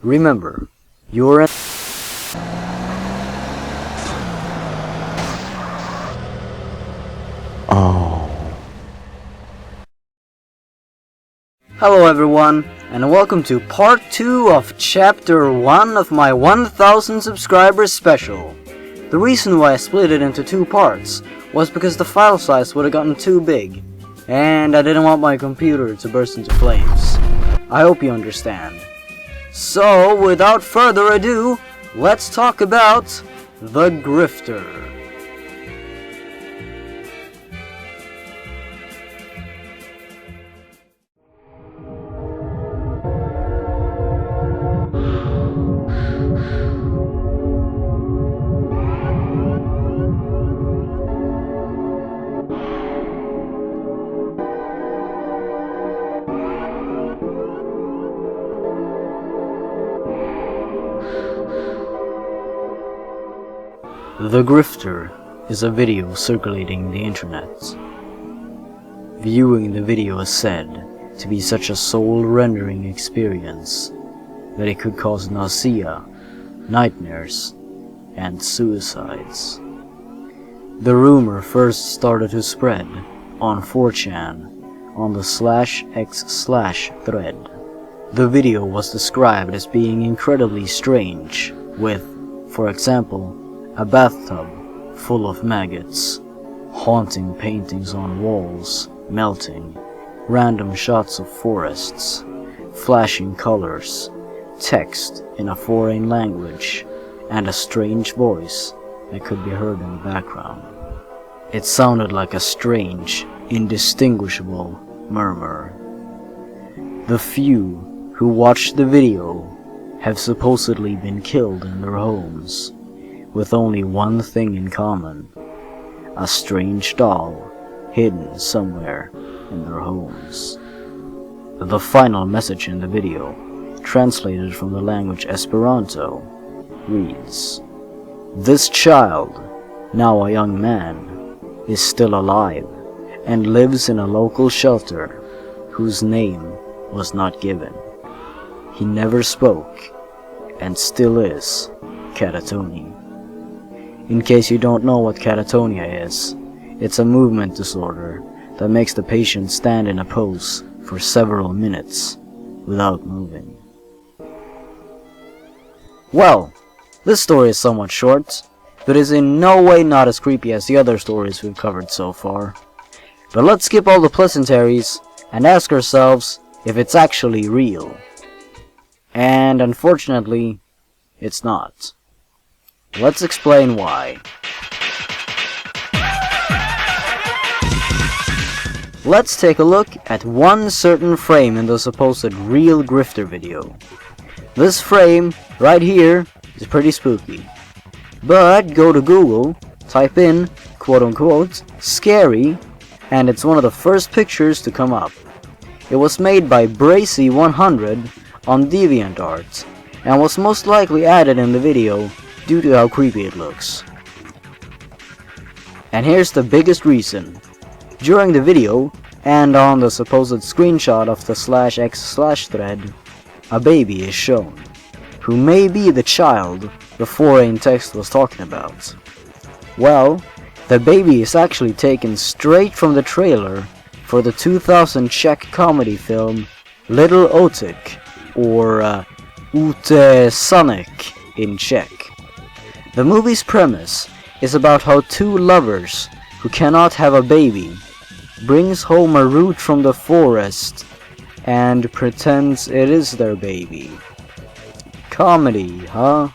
Remember, you're an... Hello everyone, and welcome to part 2 of chapter 1 of my 1000 subscribers special. The reason why I split it into 2 parts was because the file size would have gotten too big, and I didn't want my computer to burst into flames. I hope you understand. So, without further ado, let's talk about the Grifter. The Grifter is a video circulating the internet. Viewing the video is said to be such a soul-rendering experience that it could cause nausea, nightmares, and suicides. The rumor first started to spread on 4chan on the /x/ thread. The video was described as being incredibly strange with, for example, a bathtub full of maggots, haunting paintings on walls, melting, random shots of forests, flashing colors, text in a foreign language, and a strange voice that could be heard in the background. It sounded like a strange, indistinguishable murmur. The few who watched the video have supposedly been killed in their homes, with only one thing in common: a strange doll hidden somewhere in their homes. The final message in the video, translated from the language Esperanto, reads, "This child, now a young man, is still alive and lives in a local shelter whose name was not given. He never spoke and still is catatonic." In case you don't know what catatonia is, it's a movement disorder that makes the patient stand in a pose for several minutes without moving. Well, this story is somewhat short, but is in no way not as creepy as the other stories we've covered so far. But let's skip all the pleasantries and ask ourselves if it's actually real. And unfortunately, it's not. Let's explain why. Let's take a look at one certain frame in the supposed real Grifter video. This frame, right here, is pretty spooky. But go to Google, type in, quote-unquote, scary, and it's one of the first pictures to come up. It was made by Bracy100 on DeviantArt, and was most likely added in the video due to how creepy it looks. And here's the biggest reason. During the video, and on the supposed screenshot of the /x/ thread, a baby is shown, who may be the child the foreign text was talking about. Well, the baby is actually taken straight from the trailer for the 2000 Czech comedy film Little Otik, or Ute Sonic in Czech. The movie's premise is about how 2 lovers who cannot have a baby brings home a root from the forest and pretends it is their baby. Comedy, huh?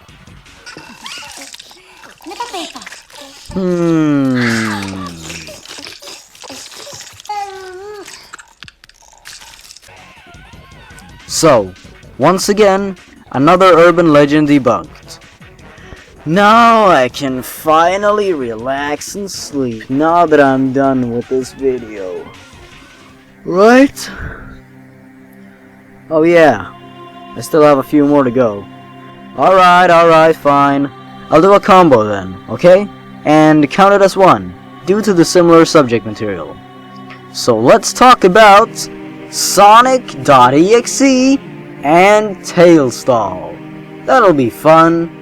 So, once again, another urban legend debunked. Now I can finally relax and sleep now that I'm done with this video. Right? Oh yeah, I still have a few more to go. Alright, fine. I'll do a combo then, okay? And count it as 1, due to the similar subject material. So let's talk about Sonic.exe And tail stall. That'll be fun.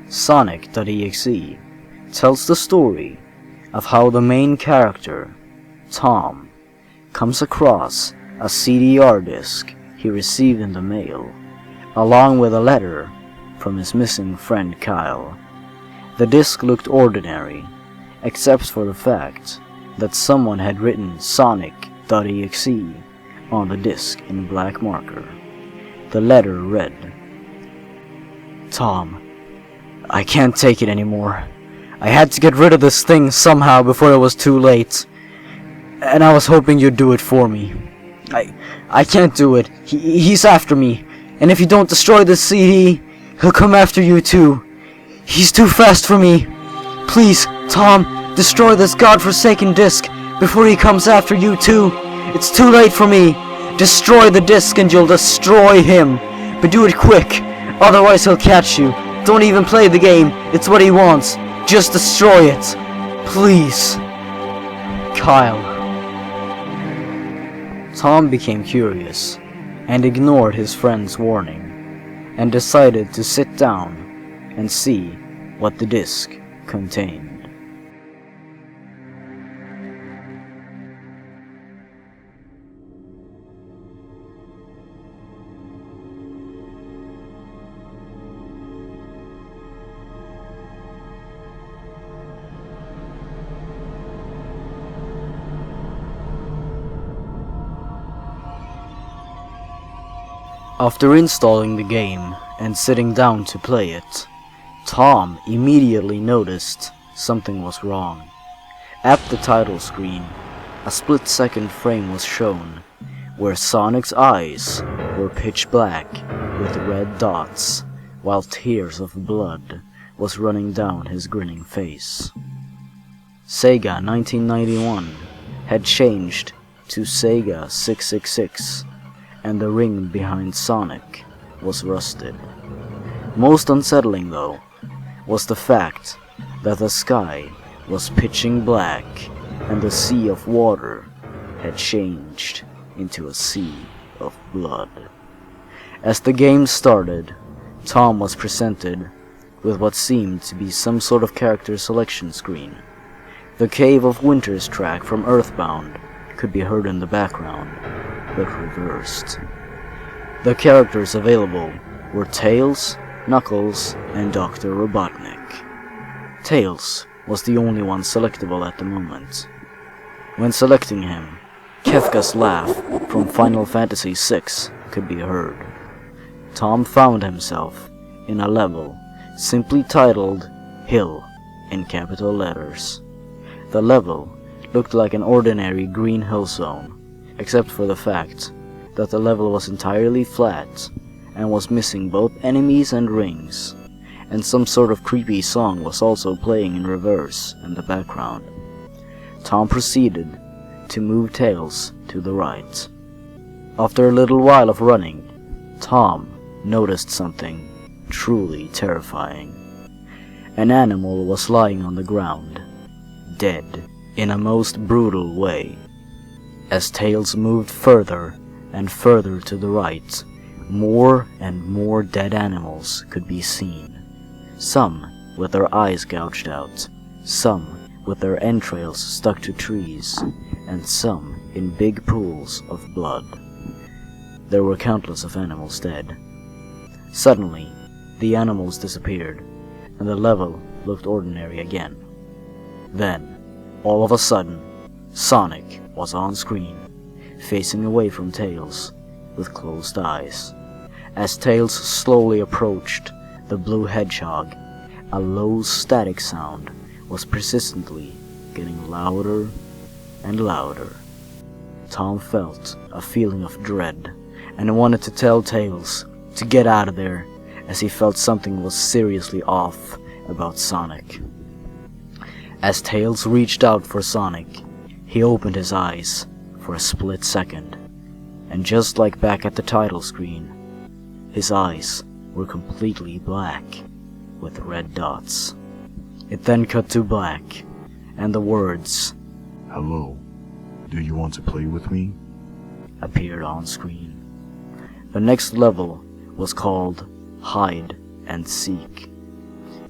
Sonic.exe tells the story of how the main character, Tom, comes across a CDR disc he received in the mail, along with a letter from his missing friend Kyle. The disc looked ordinary, except for the fact that someone had written Sonic.exe on the disc in black marker. The letter read, "Tom, I can't take it anymore. I had to get rid of this thing somehow before it was too late. And I was hoping you'd do it for me. I can't do it. He's after me. And if you don't destroy this CD, he'll come after you too. He's too fast for me. Please, Tom, destroy this godforsaken disc before he comes after you too. It's too late for me. Destroy the disc and you'll destroy him. But do it quick, otherwise he'll catch you. Don't even play the game, it's what he wants. Just destroy it. Please. Kyle." Tom became curious, and ignored his friend's warning, and decided to sit down and see what the disc contained. After installing the game and sitting down to play it, Tom immediately noticed something was wrong. At the title screen, a split-second frame was shown where Sonic's eyes were pitch black with red dots, while tears of blood was running down his grinning face. Sega 1991 had changed to Sega 666, and the ring behind Sonic was rusted. Most unsettling, though, was the fact that the sky was pitching black and the sea of water had changed into a sea of blood. As the game started, Tom was presented with what seemed to be some sort of character selection screen. The Cave of Winter's track from Earthbound could be heard in the background, but reversed. The characters available were Tails, Knuckles, and Dr. Robotnik. Tails was the only one selectable at the moment. When selecting him, Kefka's laugh from Final Fantasy VI could be heard. Tom found himself in a level simply titled Hill in capital letters. The level looked like an ordinary green hill zone, except for the fact that the level was entirely flat and was missing both enemies and rings, and some sort of creepy song was also playing in reverse in the background. Tom proceeded to move Tails to the right. After a little while of running, Tom noticed something truly terrifying. An animal was lying on the ground, dead in a most brutal way. As Tails moved further and further to the right, more and more dead animals could be seen. Some with their eyes gouged out, some with their entrails stuck to trees, and some in big pools of blood. There were countless of animals dead. Suddenly, the animals disappeared, and the level looked ordinary again. Then, all of a sudden, Sonic was on screen, facing away from Tails, with closed eyes. As Tails slowly approached the blue hedgehog, a low static sound was persistently getting louder and louder. Tom felt a feeling of dread and wanted to tell Tails to get out of there, as he felt something was seriously off about Sonic. As Tails reached out for Sonic, he opened his eyes for a split second, and just like back at the title screen, his eyes were completely black with red dots. It then cut to black, and the words, "Hello, do you want to play with me?" appeared on screen. The next level was called Hide and Seek.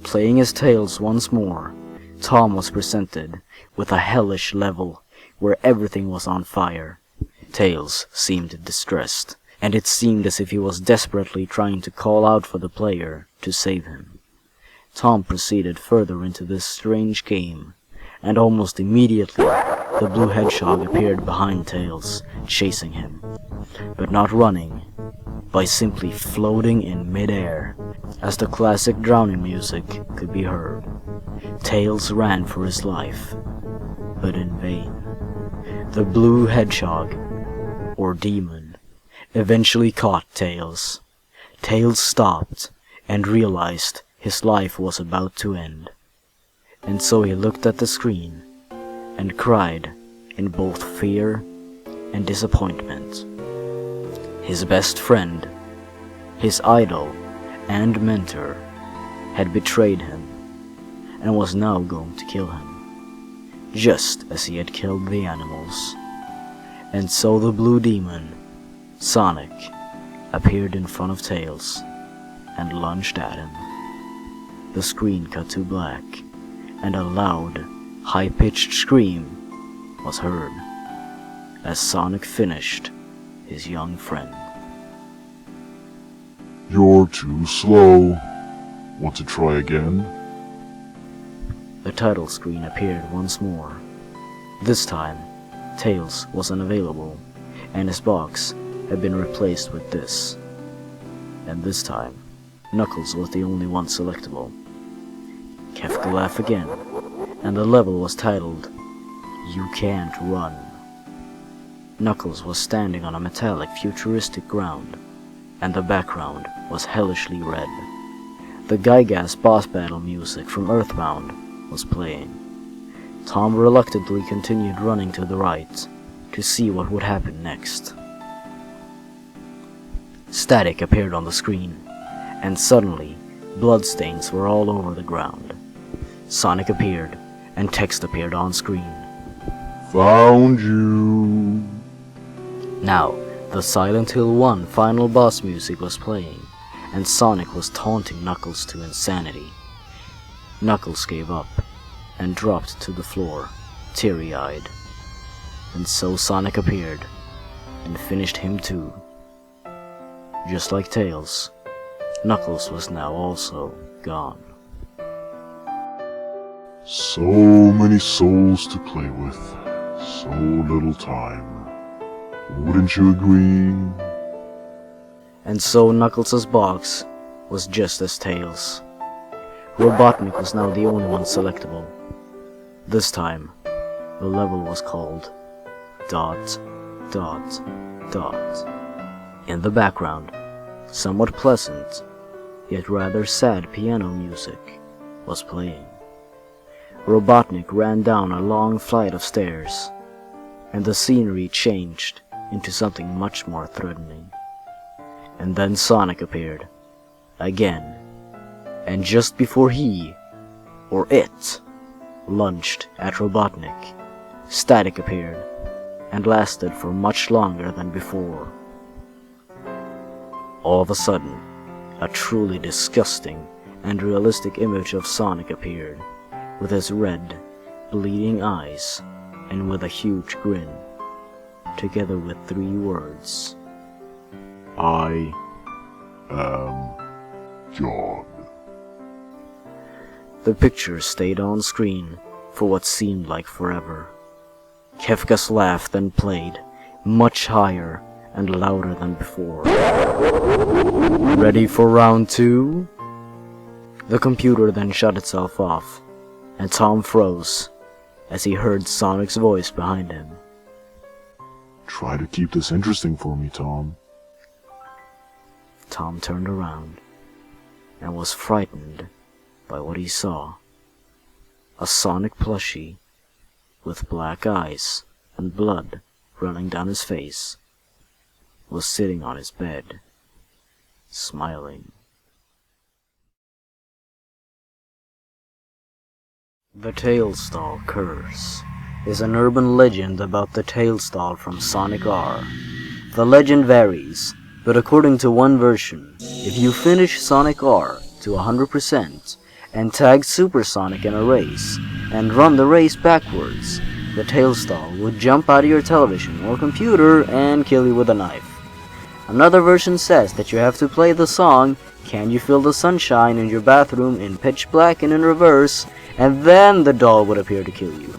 Playing as Tails once more, Tom was presented with a hellish level where everything was on fire. Tails seemed distressed, and it seemed as if he was desperately trying to call out for the player to save him. Tom proceeded further into this strange game, and almost immediately the blue hedgehog appeared behind Tails, chasing him, but not running, by simply floating in midair, as the classic drowning music could be heard. Tails ran for his life, but in vain. The blue hedgehog, or demon, eventually caught Tails. Tails stopped and realized his life was about to end, and so he looked at the screen and cried in both fear and disappointment. His best friend, his idol and mentor, had betrayed him and was now going to kill him, just as he had killed the animals. And so the blue demon, Sonic, appeared in front of Tails and lunged at him. The screen cut to black, and a loud, high-pitched scream was heard as Sonic finished his young friend. "You're too slow. Want to try again?" The title screen appeared once more. This time, Tails was unavailable, and his box had been replaced with this. And this time, Knuckles was the only one selectable. Kefka laughed again, and the level was titled, "You Can't Run." Knuckles was standing on a metallic futuristic ground, and the background was hellishly red. The Gygas boss battle music from Earthbound was playing. Tom reluctantly continued running to the right to see what would happen next. Static appeared on the screen, and suddenly bloodstains were all over the ground. Sonic appeared, and text appeared on screen. "Found you." Now, the Silent Hill 1 final boss music was playing, and Sonic was taunting Knuckles to insanity. Knuckles gave up and dropped to the floor, teary-eyed. And so Sonic appeared and finished him too. Just like Tails, Knuckles was now also gone. So many souls to play with, so little time. Wouldn't you agree? And so Knuckles' box was just as Tails. Robotnik was now the only one selectable. This time, the level was called ... In the background, somewhat pleasant, yet rather sad piano music was playing. Robotnik ran down a long flight of stairs, and the scenery changed into something much more threatening. And then Sonic appeared, again, and just before he, or it, lunged at Robotnik, static appeared, and lasted for much longer than before. All of a sudden, a truly disgusting and realistic image of Sonic appeared, with his red, bleeding eyes, and with a huge grin, together with 3 words. "I am John." The picture stayed on screen for what seemed like forever. Kefka's laugh then played, much higher and louder than before. Ready for round 2? The computer then shut itself off, and Tom froze as he heard Sonic's voice behind him. Try to keep this interesting for me, Tom. Tom turned around and was frightened by what he saw. A Sonic plushie with black eyes and blood running down his face was sitting on his bed, smiling. The Tailstall Curse is an urban legend about the Tailstall from Sonic R. The legend varies, but according to one version, if you finish Sonic R to 100% and tag Super Sonic in a race and run the race backwards, the Tailstall would jump out of your television or computer and kill you with a knife. Another version says that you have to play the song Can You Feel the Sunshine in your bathroom in pitch black and in reverse, and then the doll would appear to kill you.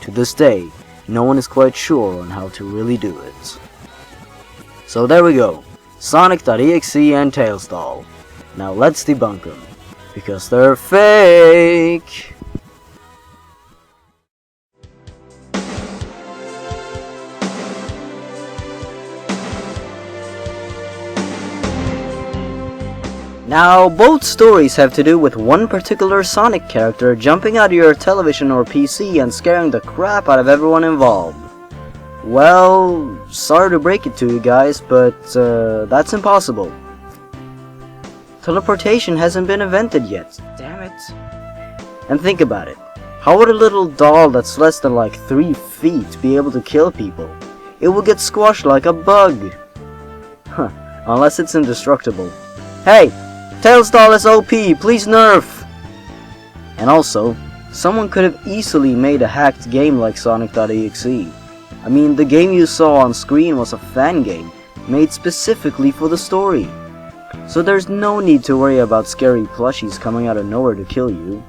To this day, no one is quite sure on how to really do it. So there we go, Sonic.exe and Tailstall. Now let's debunk them, because they're fake! Now, both stories have to do with one particular Sonic character jumping out of your television or PC and scaring the crap out of everyone involved. Well, sorry to break it to you guys, but that's impossible. Teleportation hasn't been invented yet. Damn it. And think about it. How would a little doll that's less than like 3 feet be able to kill people? It will get squashed like a bug. Huh, unless it's indestructible. Hey! Tailstall is OP, please nerf! And also, someone could have easily made a hacked game like Sonic.exe. I mean, the game you saw on screen was a fan game, made specifically for the story. So there's no need to worry about scary plushies coming out of nowhere to kill you.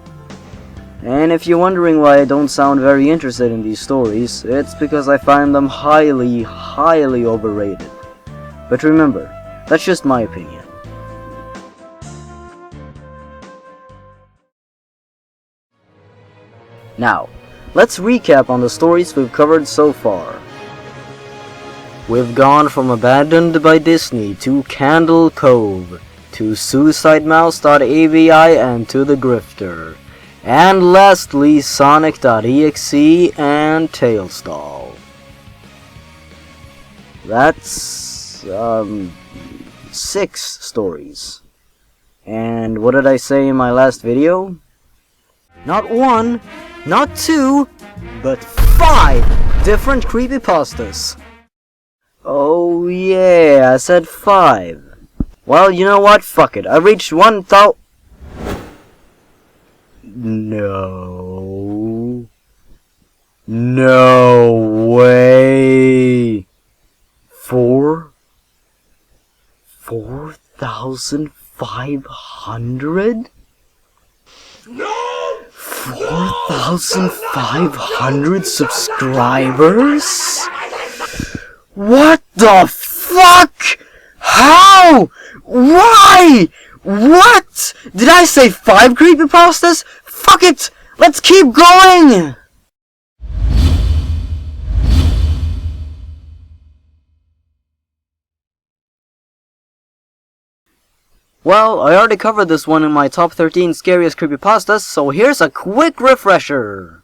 And if you're wondering why I don't sound very interested in these stories, it's because I find them highly, highly overrated. But remember, that's just my opinion. Now, let's recap on the stories we've covered so far. We've gone from Abandoned by Disney to Candle Cove, to SuicideMouse.avi and to the Grifter, and lastly Sonic.exe and Tailstall. That's 6 stories. And what did I say in my last video? Not 1, not 2, but 5 different creepypastas. Oh yeah, I said 5. Well, you know what? Fuck it. I reached 1,000. No. No way. 4,500? No! 4,500 subscribers? What the fuck? How? Why? What? Did I say 5 creepypastas? Fuck it! Let's keep going! Well, I already covered this one in my top 13 scariest creepypastas, so here's a quick refresher.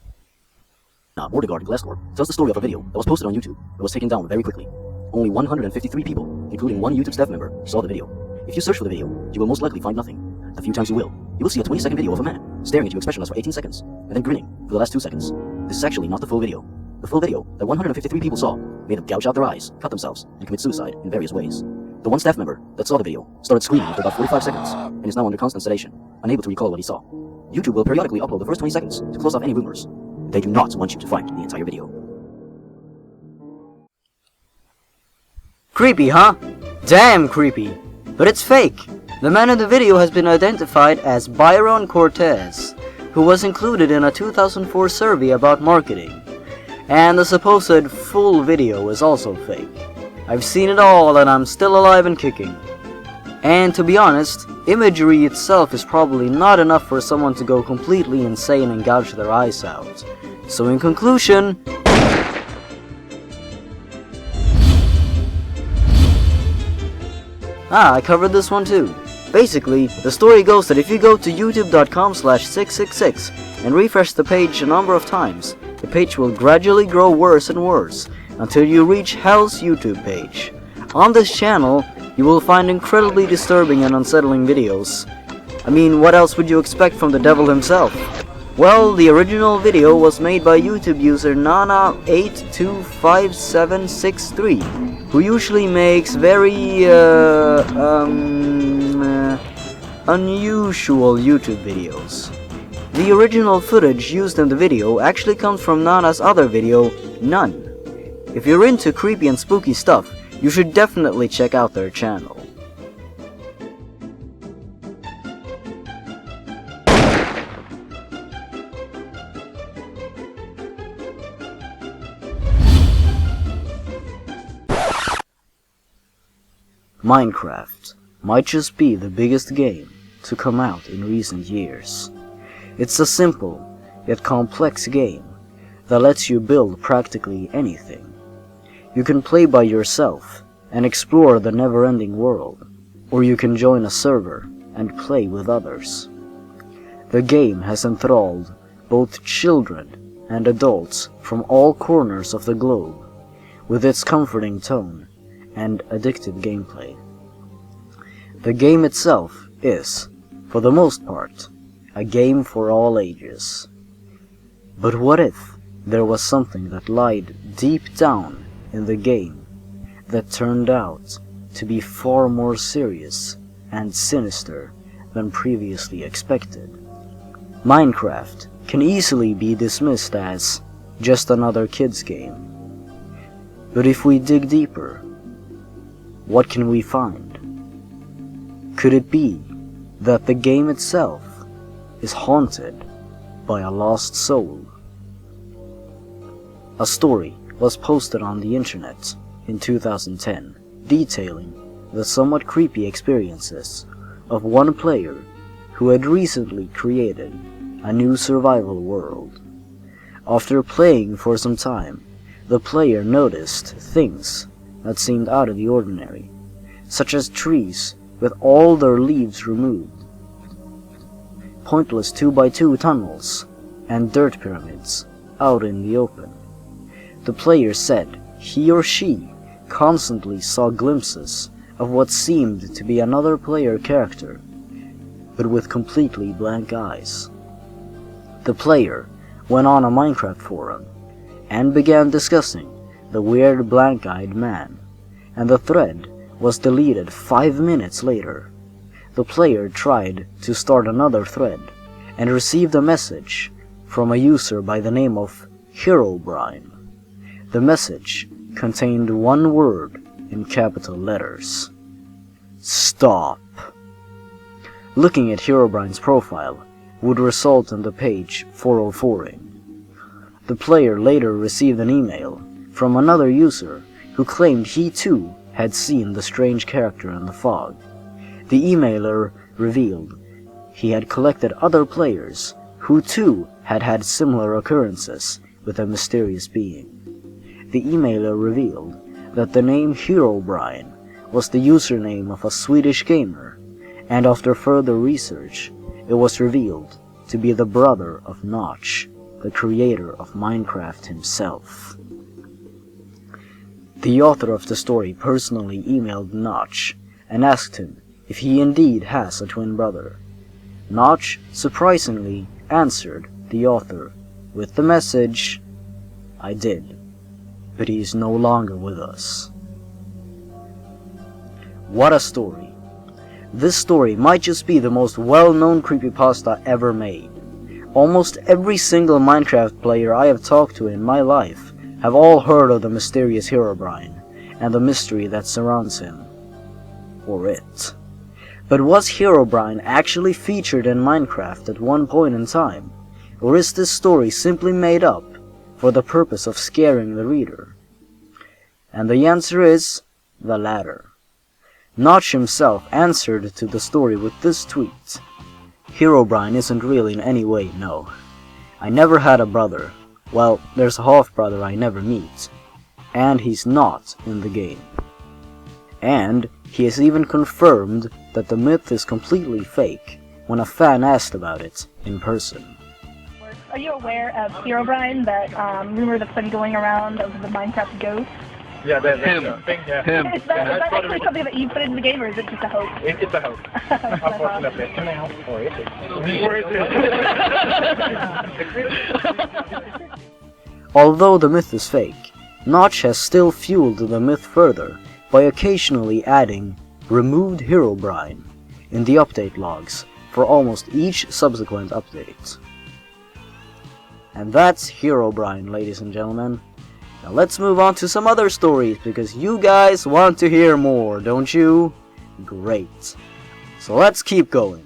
Mordegard in Glesgorv tells the story of a video that was posted on YouTube but was taken down very quickly. Only 153 people, including one YouTube staff member, saw the video. If you search for the video, you will most likely find nothing. The few times you will see a 20-second video of a man staring at you expressionless for 18 seconds, and then grinning for the last 2 seconds. This is actually not the full video. The full video that 153 people saw made them gouge out their eyes, cut themselves, and commit suicide in various ways. The one staff member that saw the video started screaming after about 45 seconds, and is now under constant sedation, unable to recall what he saw. YouTube will periodically upload the first 20 seconds to close off any rumors. They do not want you to find the entire video. Creepy, huh? Damn creepy. But it's fake. The man in the video has been identified as Byron Cortez, who was included in a 2004 survey about marketing. And the supposed full video is also fake. I've seen it all and I'm still alive and kicking. And to be honest, imagery itself is probably not enough for someone to go completely insane and gouge their eyes out. So in conclusion, I covered this one too. Basically, the story goes that if you go to youtube.com/666 and refresh the page a number of times, the page will gradually grow worse and worse until you reach Hell's YouTube page. On this channel, you will find incredibly disturbing and unsettling videos. I mean, what else would you expect from the devil himself? Well, the original video was made by YouTube user Nana825763, who usually makes very, unusual YouTube videos. The original footage used in the video actually comes from Nana's other video, None. If you're into creepy and spooky stuff, you should definitely check out their channel. Minecraft might just be the biggest game to come out in recent years. It's a simple, yet complex game that lets you build practically anything. You can play by yourself and explore the never-ending world, or you can join a server and play with others. The game has enthralled both children and adults from all corners of the globe, with its comforting tone and addictive gameplay. The game itself is, for the most part, a game for all ages. But what if there was something that lied deep down in the game that turned out to be far more serious and sinister than previously expected? Minecraft can easily be dismissed as just another kid's game. But if we dig deeper, what can we find? Could it be that the game itself is haunted by a lost soul? A story was posted on the internet in 2010 detailing the somewhat creepy experiences of one player who had recently created a new survival world. After playing for some time, the player noticed things that seemed out of the ordinary, such as trees with all their leaves removed, pointless 2x2 tunnels, and dirt pyramids out in the open. The player said he or she constantly saw glimpses of what seemed to be another player character, but with completely blank eyes. The player went on a Minecraft forum and began discussing the weird blank-eyed man, and the thread was deleted 5 minutes later. The player tried to start another thread and received a message from a user by the name of Herobrine. The message contained one word in capital letters: Stop. Looking at Herobrine's profile would result in the page 404ing. The player later received an email from another user who claimed he too had seen the strange character in the fog. The emailer revealed he had collected other players who too had had similar occurrences with a mysterious being. The emailer revealed that the name Herobrine was the username of a Swedish gamer, and after further research, it was revealed to be the brother of Notch, the creator of Minecraft himself. The author of the story personally emailed Notch and asked him if he indeed has a twin brother. Notch surprisingly answered the author with the message, "I did, but he is no longer with us." What a story. This story might just be the most well-known creepypasta ever made. Almost every single Minecraft player I have talked to in my life have all heard of the mysterious Herobrine and the mystery that surrounds him. Or it. But was Herobrine actually featured in Minecraft at one point in time? Or is this story simply made up for the purpose of scaring the reader? And the answer is the latter. Notch himself answered to the story with this tweet: Herobrine isn't real in any way, no. I never had a brother. Well, there's a half-brother I never meet. And he's not in the game. And he has even confirmed that the myth is completely fake when a fan asked about it in person. Are you aware of Herobrine, that rumor that's been going around of the Minecraft ghost? Yeah, that's him. Him. Is that actually something that you put in the game, or is it just a hoax? It's a hoax. Unfortunately. Or is it? Although the myth is fake, Notch has still fueled the myth further by occasionally adding removed Herobrine in the update logs for almost each subsequent update. And that's Herobrine, ladies and gentlemen. Now let's move on to some other stories, because you guys want to hear more, don't you? Great. So let's keep going.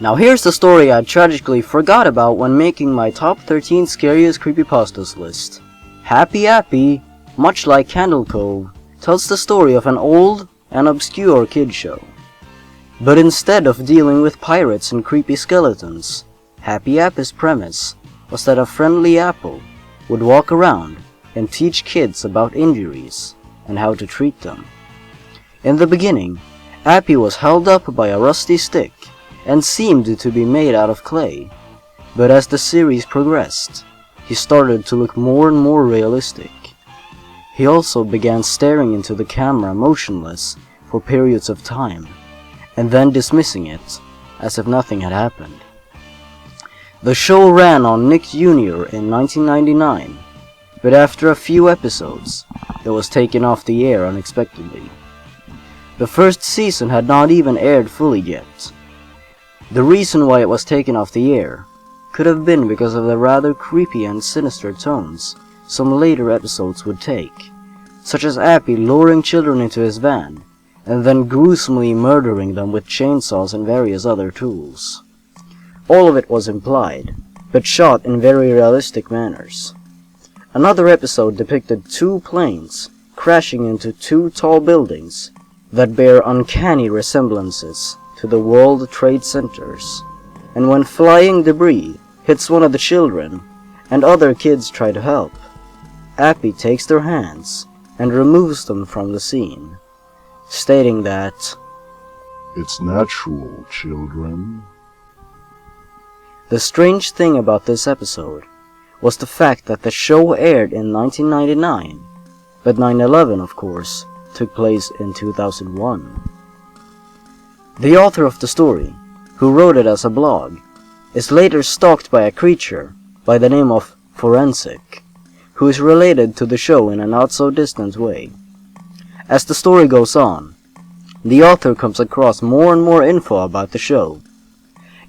Now here's the story I tragically forgot about when making my top 13 scariest creepypastas list. Happy Appy, much like Candle Cove, tells the story of an old and obscure kid show. But instead of dealing with pirates and creepy skeletons, Happy Appy's premise was that a friendly apple would walk around and teach kids about injuries and how to treat them. In the beginning, Appy was held up by a rusty stick and seemed to be made out of clay, but as the series progressed, he started to look more and more realistic. He also began staring into the camera motionless for periods of time, and then dismissing it as if nothing had happened. The show ran on Nick Jr. in 1999, but after a few episodes, it was taken off the air unexpectedly. The first season had not even aired fully yet. The reason why it was taken off the air could have been because of the rather creepy and sinister tones some later episodes would take, such as Appy luring children into his van and then gruesomely murdering them with chainsaws and various other tools. All of it was implied, but shot in very realistic manners. Another episode depicted two planes crashing into two tall buildings that bear uncanny resemblances to the World Trade Centers, and when flying debris hits one of the children and other kids try to help, Appy takes their hands and removes them from the scene, stating that, "It's natural, children." The strange thing about this episode was the fact that the show aired in 1999, but 9/11, of course, took place in 2001. The author of the story, who wrote it as a blog, is later stalked by a creature by the name of Forensic, who is related to the show in a not-so-distant way. As the story goes on, the author comes across more and more info about the show,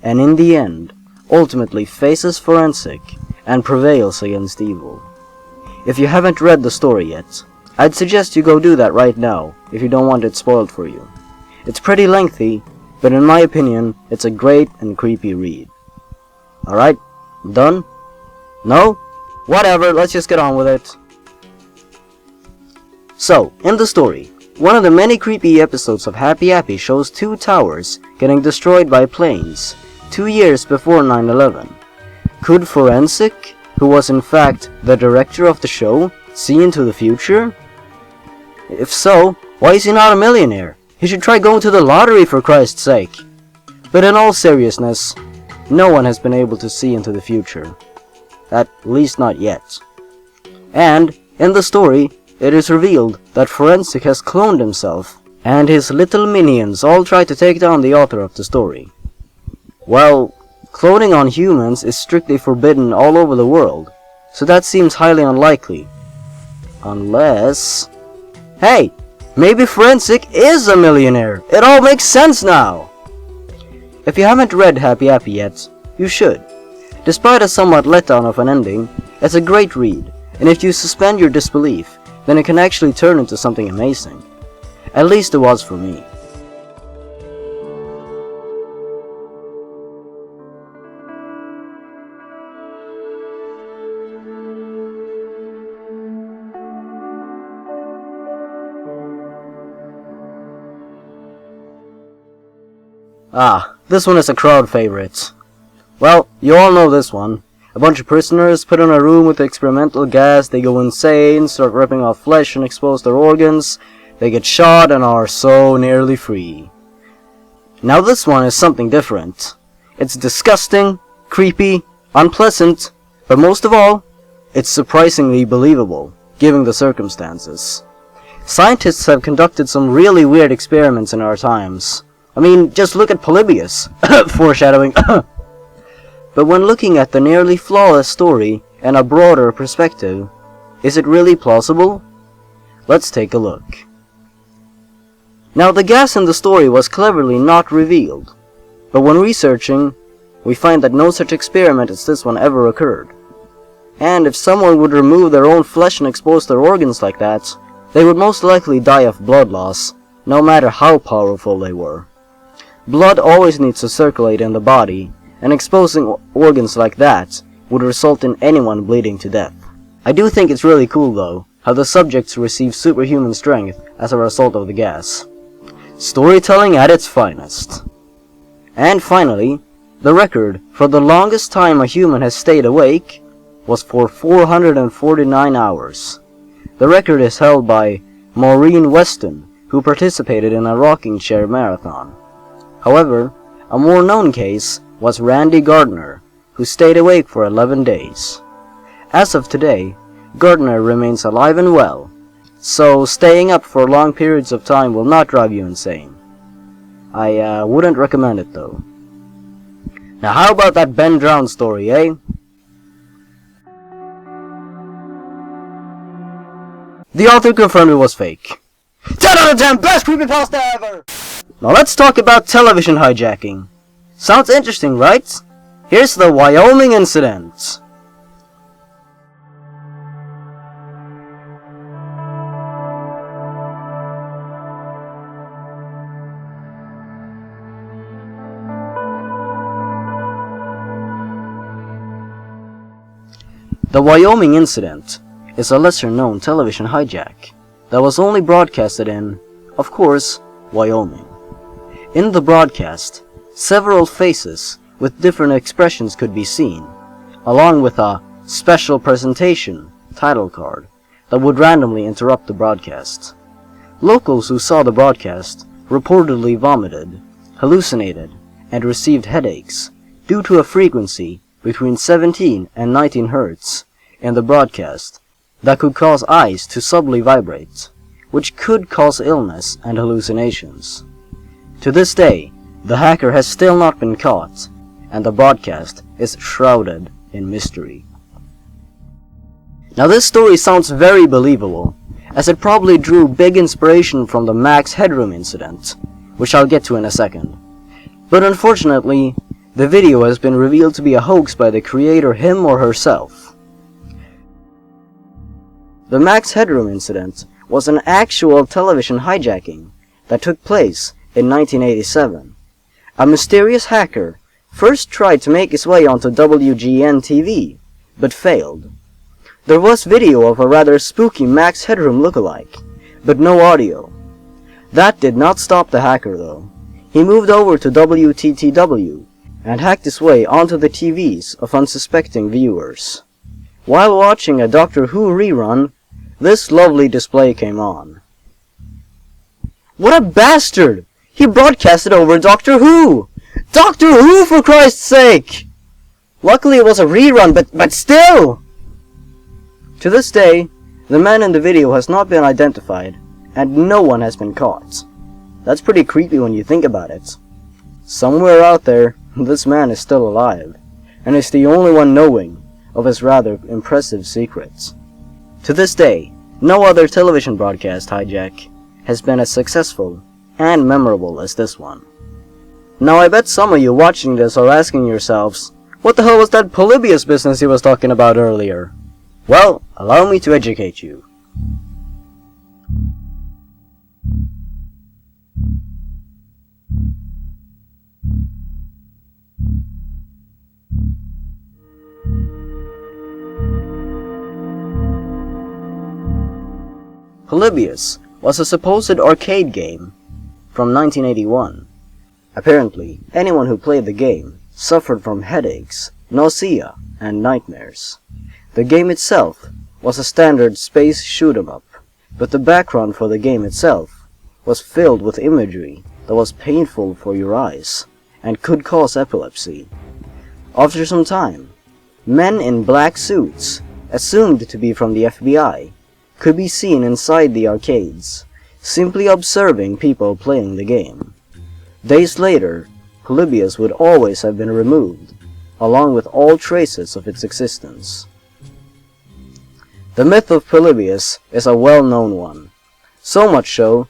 and in the end, ultimately faces Forensic and prevails against evil. If you haven't read the story yet, I'd suggest you go do that right now if you don't want it spoiled for you. It's pretty lengthy, but in my opinion, it's a great and creepy read. Alright, done? No? Whatever, let's just get on with it. So, in the story, one of the many creepy episodes of Happy Appy shows two towers getting destroyed by planes 2 years before 9/11. Could Forensic, who was in fact the director of the show, see into the future? If so, why is he not a millionaire? He should try going to the lottery, for Christ's sake. But in all seriousness, no one has been able to see into the future. At least not yet. And, in the story, it is revealed that Forensic has cloned himself, and his little minions all try to take down the author of the story. Well, cloning on humans is strictly forbidden all over the world, so that seems highly unlikely. Unless... Hey! Maybe Forensic is a millionaire! It all makes sense now! If you haven't read Happy Appy yet, you should. Despite a somewhat letdown of an ending, it's a great read, and if you suspend your disbelief, then it can actually turn into something amazing. At least it was for me. Ah, this one is a crowd favorite. Well, you all know this one. A bunch of prisoners put in a room with experimental gas, they go insane, start ripping off flesh and expose their organs, they get shot and are so nearly free. Now this one is something different. It's disgusting, creepy, unpleasant, but most of all, it's surprisingly believable, given the circumstances. Scientists have conducted some really weird experiments in our times. I mean, just look at Polybius. Foreshadowing. But when looking at the nearly flawless story and a broader perspective, is it really plausible? Let's take a look. Now, the gas in the story was cleverly not revealed, but when researching, we find that no such experiment as this one ever occurred. And if someone would remove their own flesh and expose their organs like that, they would most likely die of blood loss, no matter how powerful they were. Blood always needs to circulate in the body, and exposing organs like that would result in anyone bleeding to death. I do think it's really cool though, how the subjects receive superhuman strength as a result of the gas. Storytelling at its finest. And finally, the record for the longest time a human has stayed awake was for 449 hours. The record is held by Maureen Weston, who participated in a rocking chair marathon. However, a more known case was Randy Gardner, who stayed awake for 11 days. As of today, Gardner remains alive and well, so staying up for long periods of time will not drive you insane. I wouldn't recommend it though. Now how about that Ben Drown story, eh? The author confirmed it was fake. 10 out of 10, best creepypasta ever! Now let's talk about television hijacking. Sounds interesting, right? Here's the Wyoming Incident. The Wyoming Incident is a lesser-known television hijack that was only broadcasted in, of course, Wyoming. In the broadcast, several faces with different expressions could be seen, along with a special presentation title card that would randomly interrupt the broadcast. Locals who saw the broadcast reportedly vomited, hallucinated, and received headaches due to a frequency between 17 and 19 Hz in the broadcast that could cause eyes to subtly vibrate, which could cause illness and hallucinations. To this day, the hacker has still not been caught, and the broadcast is shrouded in mystery. Now this story sounds very believable, as it probably drew big inspiration from the Headroom incident, which I'll get to in a second. But unfortunately, the video has been revealed to be a hoax by the creator him or herself. The Headroom incident was an actual television hijacking that took place in 1987. A mysterious hacker first tried to make his way onto WGN TV, but failed. There was video of a rather spooky Headroom lookalike, but no audio. That did not stop the hacker though. He moved over to WTTW and hacked his way onto the TVs of unsuspecting viewers. While watching a Doctor Who rerun, this lovely display came on. What a bastard! He broadcasted over Doctor Who! Doctor Who, for Christ's sake! Luckily it was a rerun, but still! To this day, the man in the video has not been identified, and no one has been caught. That's pretty creepy when you think about it. Somewhere out there, this man is still alive, and is the only one knowing of his rather impressive secrets. To this day, no other television broadcast hijack has been as successful and memorable as this one. Now I bet some of you watching this are asking yourselves, What the hell was that Polybius business he was talking about earlier? Well, allow me to educate you. Polybius was a supposed arcade game from 1981. Apparently, anyone who played the game suffered from headaches, nausea, and nightmares. The game itself was a standard space shoot-'em-up, but the background for the game itself was filled with imagery that was painful for your eyes and could cause epilepsy. After some time, men in black suits, assumed to be from the FBI, could be seen inside the arcades, simply observing people playing the game. Days later, Polybius would always have been removed, along with all traces of its existence. The myth of Polybius is a well-known one, so much so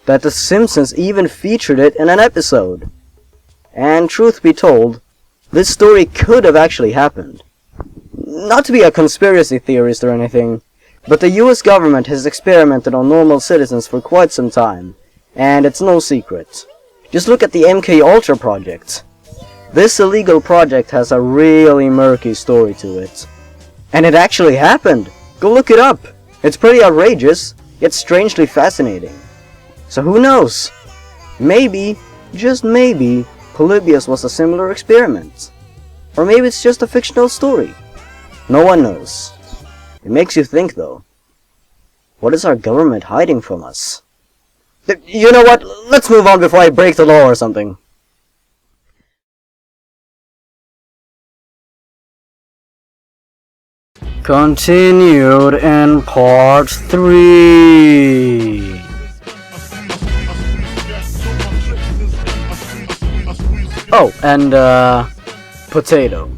that The Simpsons even featured it in an episode. And truth be told, this story could have actually happened. Not to be a conspiracy theorist or anything, but the US government has experimented on normal citizens for quite some time, and it's no secret. Just look at the MK Ultra project. This illegal project has a really murky story to it. And it actually happened! Go look it up! It's pretty outrageous, yet strangely fascinating. So who knows? Maybe, just maybe, Polybius was a similar experiment. Or maybe it's just a fictional story. No one knows. It makes you think, though. What is our government hiding from us? You know what? Let's move on before I break the law or something. Continued in part 3. Oh, and, potato.